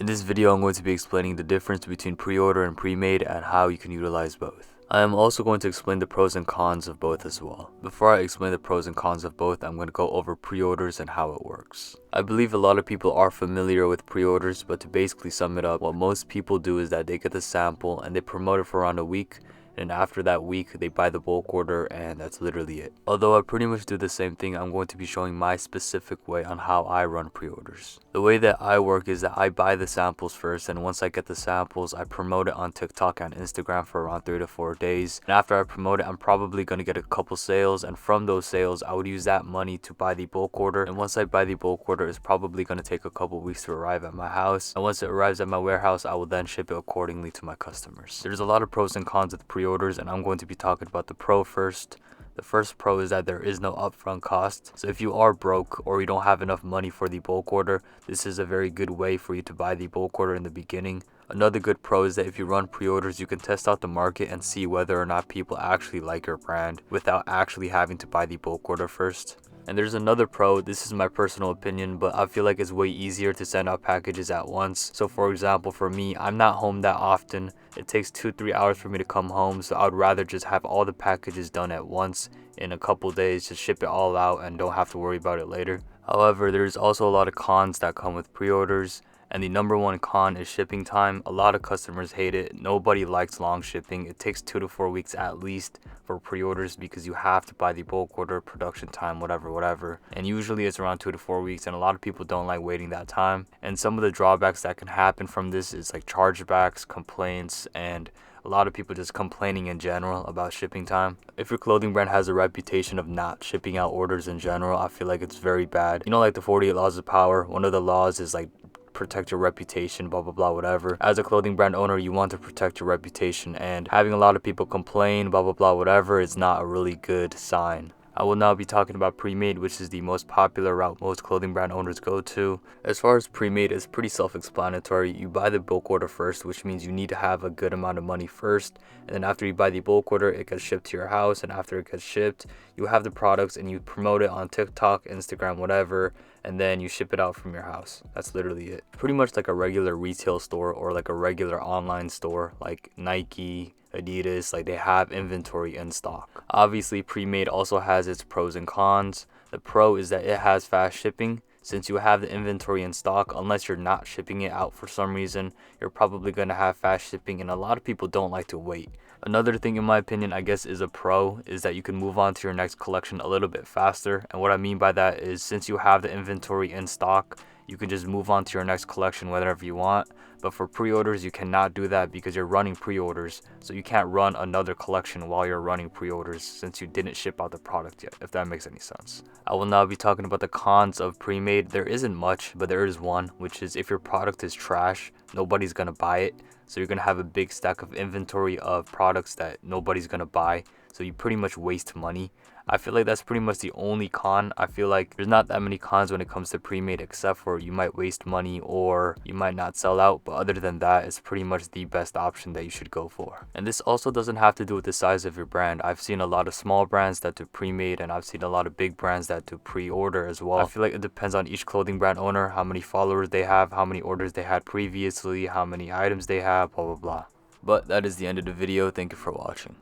In this video, I'm going to be explaining the difference between pre-order and pre-made and how you can utilize both. I am also going to explain the pros and cons of both as well. Before I explain the pros and cons of both, I'm going to go over pre-orders and how it works. I believe a lot of people are familiar with pre-orders, but to basically sum it up, what most people do is that they get the sample and they promote it for around a week, and after that week they buy the bulk order, and that's literally it. Although I pretty much do the same thing, I'm going to be showing my specific way on how I run pre-orders. The way that I work is that I buy the samples first, and once I get the samples, I promote it on TikTok and Instagram for around 3 to 4 days. And after I promote it, I'm probably going to get a couple sales, and from those sales I would use that money to buy the bulk order. And once I buy the bulk order, it's probably going to take a couple weeks to arrive at my house, and once it arrives at my warehouse, I will then ship it accordingly to my customers. There's a lot of pros and cons with pre-orders, and I'm going to be talking about the pro first. The first pro is that there is no upfront cost. So if you are broke or you don't have enough money for the bulk order, this is a very good way for you to buy the bulk order in the beginning. Another good pro is that if you run pre-orders, you can test out the market and see whether or not people actually like your brand without actually having to buy the bulk order first. And there's another pro, this is my personal opinion, but I feel like it's way easier to send out packages at once. So for example, for me, I'm not home that often. It takes 2-3 hours for me to come home, so I would rather just have all the packages done at once in a couple days, just ship it all out and don't have to worry about it later. However, there's also a lot of cons that come with pre-orders. And the number one con is shipping time. A lot of customers hate it. Nobody likes long shipping. It takes 2 to 4 weeks at least for pre-orders because you have to buy the bulk order, production time, whatever. And usually it's around 2 to 4 weeks, and a lot of people don't like waiting that time. And some of the drawbacks that can happen from this is like chargebacks, complaints, and a lot of people just complaining in general about shipping time. If your clothing brand has a reputation of not shipping out orders in general, I feel like it's very bad. You know, like the 48 laws of power, one of the laws is like protect your reputation, blah blah blah, whatever. As a clothing brand owner, you want to protect your reputation, and having a lot of people complain, blah blah blah, whatever, is not a really good sign. I will now be talking about pre-made, which is the most popular route most clothing brand owners go to. As far as pre-made, it's pretty self-explanatory. You buy the bulk order first, which means you need to have a good amount of money first, and then after you buy the bulk order, it gets shipped to your house, and after it gets shipped, you have the products and you promote it on TikTok, Instagram, whatever, and then you ship it out from your house. That's literally it. Pretty much like a regular retail store or like a regular online store like Nike, Adidas, like they have inventory in stock. Obviously, pre-made also has its pros and cons. The pro is that it has fast shipping. Since you have the inventory in stock, unless you're not shipping it out for some reason, you're probably going to have fast shipping, and a lot of people don't like to wait. Another thing, in my opinion, I guess is a pro, is that you can move on to your next collection a little bit faster. And what I mean by that is, since you have the inventory in stock, you can just move on to your next collection whenever you want. But for pre-orders, you cannot do that because you're running pre-orders, so you can't run another collection while you're running pre-orders since you didn't ship out the product yet, if that makes any sense. I will now be talking about the cons of pre-made. There isn't much, but there is one, which is if your product is trash, nobody's gonna buy it. So you're gonna have a big stack of inventory of products that nobody's gonna buy, so you pretty much waste money. I feel like that's pretty much the only con. I feel like there's not that many cons when it comes to pre-made, except for you might waste money or you might not sell out, but other than that, it's pretty much the best option that you should go for. And this also doesn't have to do with the size of your brand. I've seen a lot of small brands that do pre-made, and I've seen a lot of big brands that do pre-order as well. I feel like it depends on each clothing brand owner, how many followers they have, how many orders they had previously, how many items they have, blah blah blah. But that is the end of the video. Thank you for watching.